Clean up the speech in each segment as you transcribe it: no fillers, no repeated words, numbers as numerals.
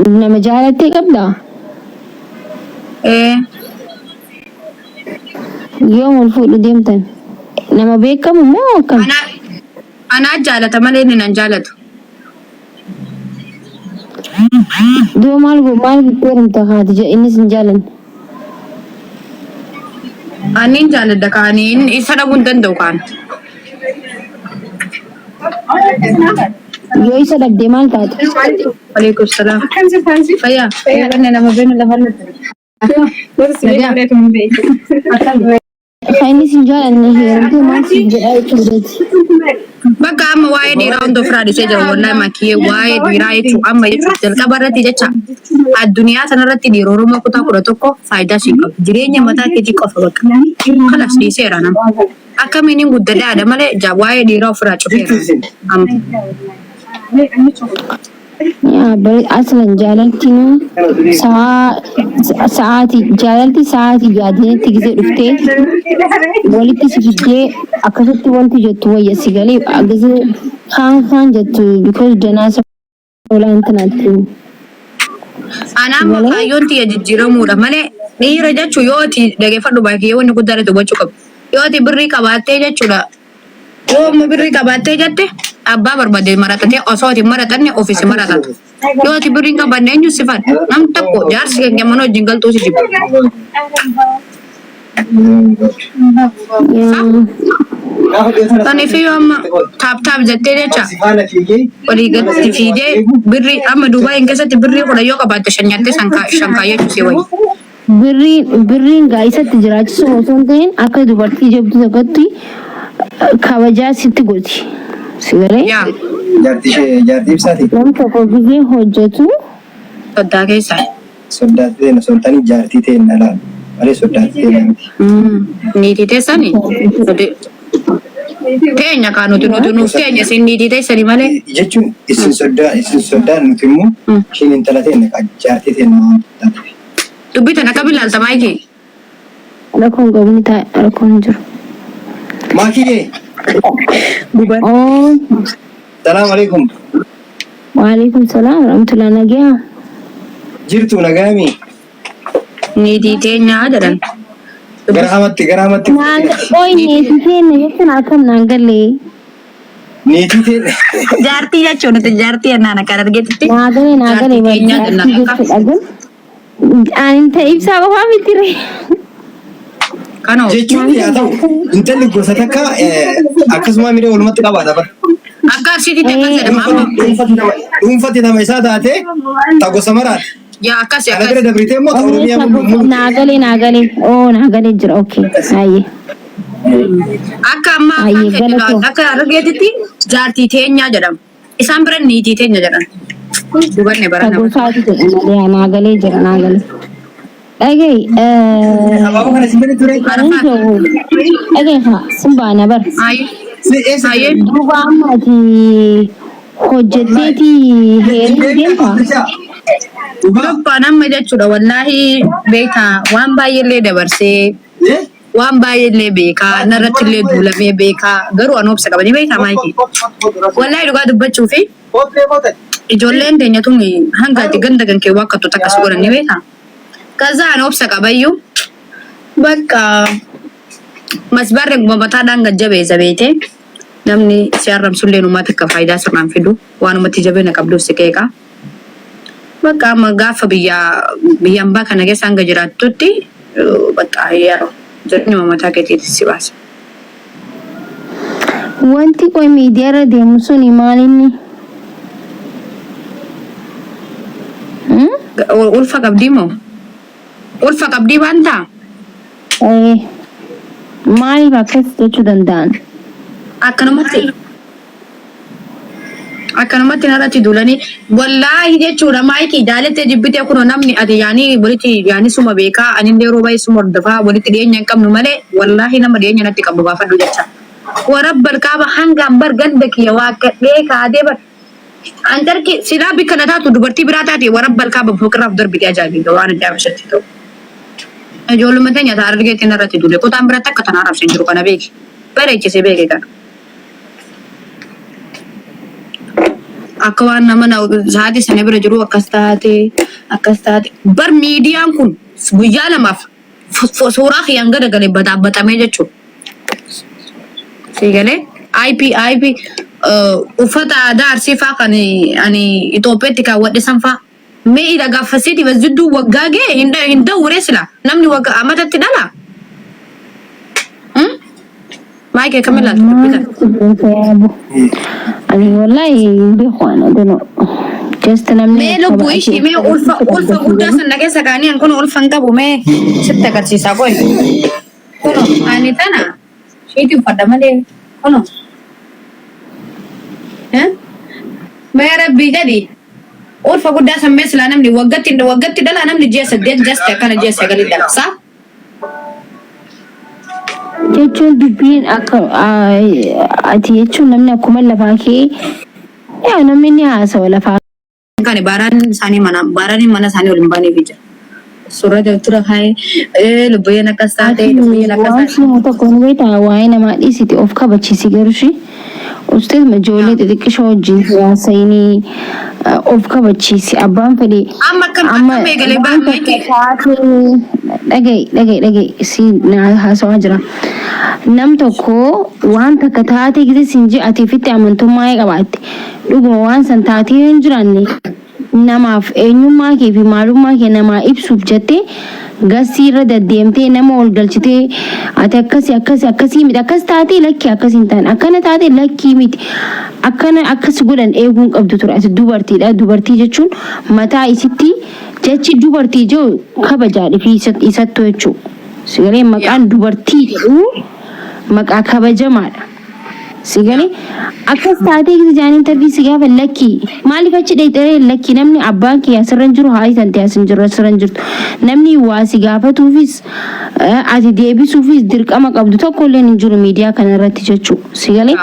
nama jaalattee qabdaa? Yoom ol fuudhu deemtan? Nama beekamu moo akkam? Ana jaalata malee inni nan jaalatu. Dua maal heerumte haati jedhe innis hin jaalanne. Ani hin jaaladha kaaniin isa dhabuu hin danda'u kaan. Yoo isa dhabdee maal taate? Waalaikum salaam. Fayyaa. Fayyaa nama beenu lafa innis hin jaalanne heerumte maal si jedhaa jechuudhaati. Bakka amma waa'ee dhiiraa hunda ofirraa dhisee jira wallahi Makii waa'ee dhiiraa jechuun amma jechuun jalqaba irratti jecha addunyaa sanarratti dhiiroo Oromoo kutaa 11 faayidaa ishee qabu. Jireenya mataa keetii qofa bakka. Kanas dhiiseera nama. Akkamiin hin guddadhaadha malee waa'ee dhiiraa ofirraa cufeera. Bari aslan jaalalti jaalalti sa'aatii yaadneetti gisee dhuftee walitti si fiddee akkasitti wanti jettu wayya si galee gisee kaan jettu because janaasa olaantanaatti. Anaama kaayyoon tiyya jijjiiramuudha malee dhiira jechuun yoo ati dhageeffadhu baay'ee wanni guddaa hubachuu qabu. Yoo ati birrii qabaattee jechuudha. Yoo birrii qabaattee jette abbaa barbaade maratatee osoo ati maratanne ofiisi maratatu. Yoo ati birrii hin qabaanne eenyu si fadha? Nam tokko jaarsi keenya mana wajjin galtuu si jibba. Taniifii yoo amma taap jettee jecha walii gadi fiidee birrii amma Duubaayin keessatti birrii 10 yoo qabaatte shanyattee shankaayyachuu si wayyi. Birriin gaa'isatti jiraachisuu osoo hin ta'in akka dubartii jabdu tokkotti kabajaa sitti gooti. Sigalee? Jaartii ibsaati. Namni tokko biyya hojjetu. Soddaa keessaa. Soddaattee na sontanii jaartii ta'e na laala. Malee soddaattee na miti. Niitii teessanii? Teenya kaa nuti nuuf teenya isin niitii teessanii malee. Jechuun isin soddaan nuti immoo ishiin intala ta'e na jaartii ta'e na taate. Dubbii tana akka bilaalta Maakii? Rakkoon qabni taa'e rakkoon hin jiru. Maakii. Salaam alaikum. Waalaikum salaam warahmatullahi nagaa. Jirtu nagaami. Niitii teenyaa jedhan. Garaamatti. Oi niitii teenya jechuun akkam naan galee. Niitii teenya. Jaartii jechuun nuti jaartii ennaan akka argeetti. Naagalee jechuudha. Ani ta'e ibsaa qofaa miti ree. Kanoo. Jechuun yaa ta'u intalli gosa takka akkasuma miidhee walumatti qabaata bara. Akka absiitii akkas jedhama amma. Dhuunfatti nama isaa taate ta gosa maraadha. Yaa akkasi Kana bira dabritee immoo ta Oromiyaa mul'atu. Naagalee jira okay. Hayyee. Akka amma akka argeetitti jaartii teenyaa jedhama. Isaan bira niitii teenya jedhama. Dubarne bara nama. Gosaatu jedhama naagalee jira naagalee. Dhagee Abaaboo kana sin bira ture. dhagee simbaana bar. Duuba ammaati hojjetteeti heerumte deemtaa? Dubbaan amma jechuudha wallaahi beekaa waan baay'eellee dabarsee waan baay'eellee beekaa narratti illee duulamee beekaa garuu an obsa qabanii beekaa Maakii. Wallaahi dhugaa dubbachuu fi ijoolleen teenya tun hanga ati ganda gankee wakkattu takkas godhanii beekaa. Kazaan obsa qabayyuu bakka masbarre mataadhaan gajjabeessa beete namni si arrabsullee uummata akka faayidaa sirnaan fidu waanumatti jabeenya qabduuf si qeeqa. Bakka amma gaafa biyyaan baa kana keessa hanga jiraattutti bakka yeroo jirni mataa keetiitti si baasa. Wanti qoy miidiyaarra deemu suni maalinni? Ulfa qabdii moo? Ulfa qabdii waan ta'a? Maaliif akkas jechuu danda'an? Akkanumatti narratti duulanii wallaahi jechuudha Maakii jaalattee jibbitee kunoo namni ati yaanii walitti yaanii suma beekaa anillee yeroo baay'ee suma hordofaa walitti dhiyeenya hin qabnu malee wallaahi nama dhiyeenya natti qabdu baafadhu jecha. Warabbal kaaba hangaan bar ganda kiyya waaqadhee kaadee bar. Antarki silaa bikka na taatu dubartii biraa taate warabbal kaaba foqirraaf darbitee ajaa'ibaa waan adda abashatti ta'u. Ijoollummaa teenya ta'a argeetti narratti duule kutaan biratti akka tanaa raabsee jiru kana beeki. Bareechisee beeke kana. akka waan nama sa'aatii sana bira jiru akkas taate bar miidiyaan kun guyyaa lamaaf suuraa kiyyaan gadagalee bataabbatamee jechuudha. Siigalee IP uffata aadaa Arsii fa'aa kan ani Itoophiyaatti kaawwadhe san fa'aa mee ila gaaffasiiti basjidduu waggaa ga'e hin dawwuree sila namni waggaa amatatti dhala. Maki kamila tupita. Ani wallahi bihwana dono. Just namni. Me Lubbuyyen me ulfa guddaa sana keessa kaanii an kun ulfan qabu me sitti agarsiisaa qoy. Kuno ani tana sheetii uffadha malee kuno. Me rabbi jadi ulfa guddaa san mee silaa namni waggatti dhala namni ji'a 8 just akkana ji'a 9 dhalasa. jechuun dubbiin akka ati jechuun namni akkuma lafaa kee yaa namni ni haasawa lafaa kan baaraan mana isaanii waliin baanee jira. Suuraa jirtura haye Lubbuyyen akkas taate Lubbuyyen akkas taate. Waan tokko ni beektaa waa'ee namaa dhiisiti of kabachiisi garuushi. Ustaz majoollee xixiqqisha wajjin haasayinii of kabachiisi abbaan fedhe. Amma kan meegalee baay'ee dhaga'i si haasawaa jira. Nam tokko waan takka taatee gisa sinjii ati fitti amantummaa qabaatte dhuguma waan san taatee hin jiraanne namaaf eenyummaa kee fi maalummaa kee namaa ibsuuf jettee gasii irra deddeemtee nama ol galchitee ati akkasii miti akkas taatee lakkii akkasii hin taane akkana taatee lakkii miti akkana akkas godhan eeguun qabdu ture ati dubartiidha. Dubartii jechuun mataa isitti jechi dubartii jiru kabajaadhi fi isattu jechuudha. Sigalee maqaan dubartii jedhu maqaa kabajamaadha. Sigalee akkas taatee gisa jaaniin tarbii si gaafa lakkii maaliif achi dheedheree lakkii namni abbaan kee asirra jiru haa tante asin jiru asirra jirtu namni waa si gaafatuufis ati deebisuufis dirqama qabdu tokko illee hin jiru miidiyaa kana irratti jechuudha. Sigalee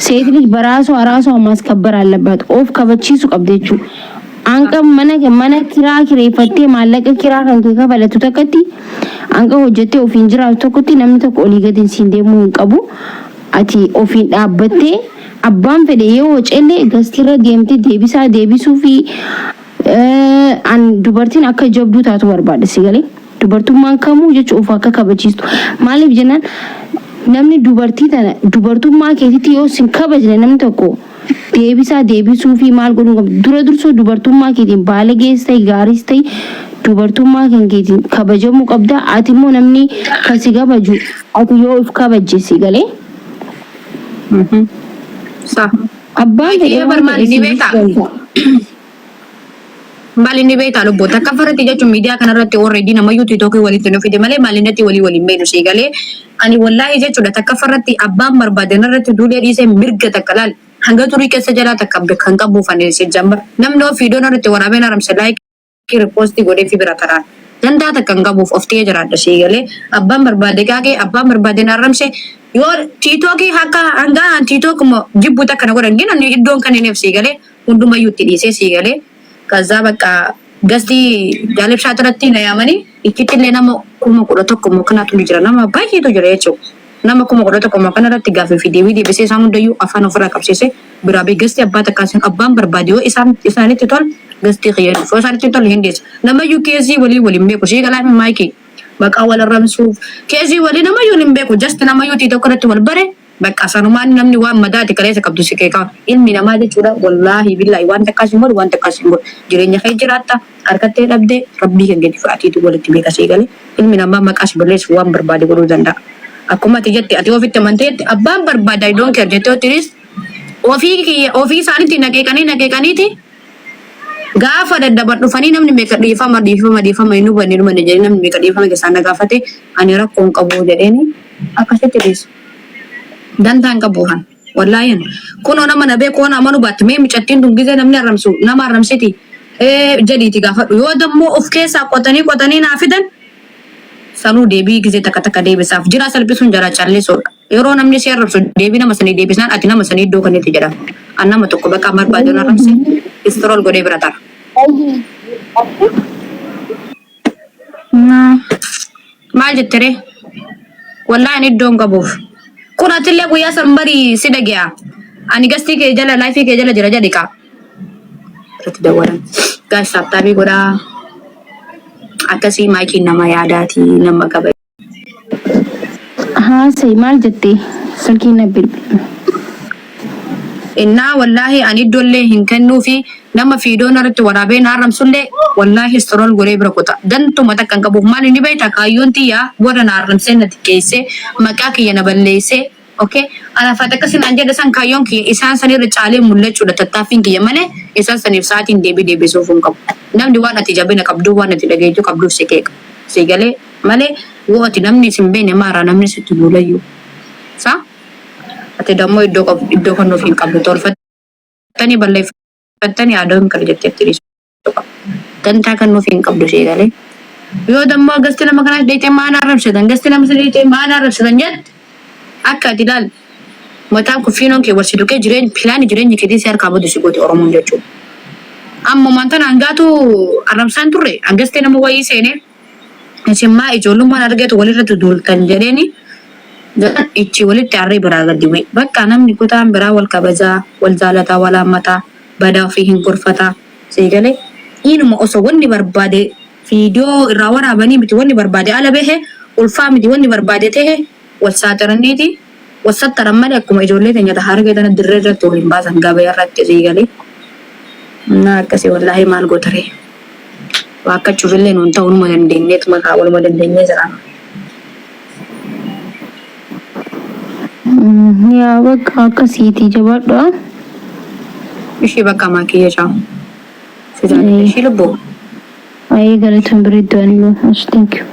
seetli baraasoo haraasoo ammaas kabbar allabaatu of kabachiisu qabdi jechuudha. Anqa mana kiraa kireeffattee maallaqa kiraa kan kee kafalatu takkatti anqa hojjettee ofiin jiraatu tokkotti namni tokko olii gadi siin deemuu hin qabu. Ati ofiin dhaabbattee abbaan fedhe yoo ceellee gastirra deemtee deebisuu fi dubartiin akka jabduu taatu barbaada. Sigalee dubartummaan kamuu jechuun of akka kabachiistu maaliif jennaan namni dubartii tana dubartummaa keetitti yoo sin kabajne namni tokko deebisuu fi maal godhuu qabu dura dursoo dubartummaa keetiin baalagees ta'e gaariis ta'e dubartummaa keetiin kabajamuu qabda. Ati immoo namni kan si kabaju ati yoo of kabajje sigalee. Abbaan fedhe barmaali ni beektaa. Maali ni beektaa lubboota akka farratti jechuun miidiyaa kanarratti already namayyuu tiitookii walitti nu fide malee maalinatti waliin beenu sigalee ani wallaahi jechuudha takka farratti abbaan barbaade narratti duulee dhiisee mirga takka laal hanga turii keessa jalaa takka kan qabuufane si jambar namni ofiidoo narratti waraabeen haramse laayikii ripoostii godhee fi bira karaan dandaa takka hin qabuuf oftee jiraadha sigalee abbaan barbaade gaagee abbaan barbaade narramse yoo tiitookii hanga tiitookuma jibbu takka na godhan gina iddoon kan hin sigalee hundumayyuu itti dhiisee sigalee kaza bakka gasti jalib shatarratti na yamani ikkitille nama kuma 11 mo kanatu jira nama baay'eetu jira jechuudha. Nama kuma 11 mo kanarratti gaaffii fi deebii deebisee isaan hundayyuu afaan ofirraa qabsiisee biraa bee gasti abbaa takkaasin abbaan barbaade yoo isaanitti tol gasti xiyyaan yoo isaanitti tol hin deesse namayyuu keesii waliin beeku shii galaa Maki maqaa wal arramsuuf keesii walii namayyuu hin beeku just namayyuu tiitoo irratti wal bare bakka sanumaan namni waan madaati kaleessa qabdu si keekaa ilmi namaa jechuudha wallaahi billaahi waan takkaasin godhu waan takkaasin godhu jireenya kee jiraatta harkattee dhabdee rabbii kan gadi fa'aatiitu walitti beekasii galee ilmi namaa maqaa si balleessu waan barbaade godhuu danda'a. Akkuma ati jette ati ofitti amanteetti abbaan barbaada idoon kee jettee otiris ofii isaaniitti naqeeqaniiti gaafa daddabar dhufanii namni meeqa dhiifama hin hubanne jedhee namni meeqa dhiifama keessaan na gaafate ani rakkoon qabu jedheeni akkasitti dhiisu. Dantaan qabuhan wallahi kuno nama na beeku wana amanu batte mee micattiin dungizee namni arramsu nama arramsiti jadiiti gaafadhu yoo dammoo of keessaa qotanii naa fidan sanuu deebii gizee takka deebisaaf jira salphisuun jara calleessuudha. Yeroo namni si arrabsu deebii nama sanii deebisnaan ati nama sanii iddoo kanatti jedha an nama tokko bakka barbaadan arramse istirol godhee bira tara. Maal jettere wallahi ani iddoon qabuuf kun atillee guyyaa sanbarii si dhage'a ani gastii kee jala laayifii kee jala jira jedhiqa تدورن قاش تابي قدا أكاسي مايكي نما ياداتي نما كبر ها سي مال جتي سلكينا بالبل إنا والله أني دولة هنكنو في نما في دونر تورابين هرم سلة والله استرول غريب ركوتا دن تو متى كان كبوك مالي نبيتا كايون تيا ورا نارم سنة كيسة مكاكي ينبليسة أوكي أنا فاتك سن أنجا دسان كايون كي إنسان سني رجالي مولة شو تتافين كي يمانه إنسان سني ساعتين دبي سوفون كم نام دوان نتيجة كبدو وان نتيجة جو كبدو سكيك سيجالي مالي वो अतिनमनी सिंबे ने मारा नमनी से तुलूला यू सा अति दमो इड्डो कन्नो फिन कब्लो तोल फत्तनी बल्ले फत्तनी आदम कर जत्ते तिरिस तंता कन्नो फिन कब्लो शेगाले यो दमो अगस्tina makana deite mana arab sedan अगस्tina masih deite mana arab sedan jet akka dilal motam ku finon ke warsidu ke jiren pilani jiren jikiti siar kabo disigoti oromon jechu ammo mantan angatu arab santure अगस्tina mo wayi sene Cuma ijolumman argatu walirra tudultan jedheni ichi walit tarri biraagadi way bakka namni kutaan biraa wal kabaja wal jaalata wal hammata badaa fi hin gurfata seegale inuma osoo wanni barbaade fiidiyoo irraa waraabanii miti wanni barbaade ala bahe ulfaa miti wanni barbaade tahe wal saaxiraniiti wal sattaran malee akkuma ijoollee teenya tahaa argatan dirree irratti waliin baasan gabee irratti seegale na akkasii wallaahi maal gootare Waka chuville non ta un moden dinnet maka wal moden dinne jara ya baka kasiti jawada ishi baka maki ya chao sejane ishi lobo ay gale tambari dani thank you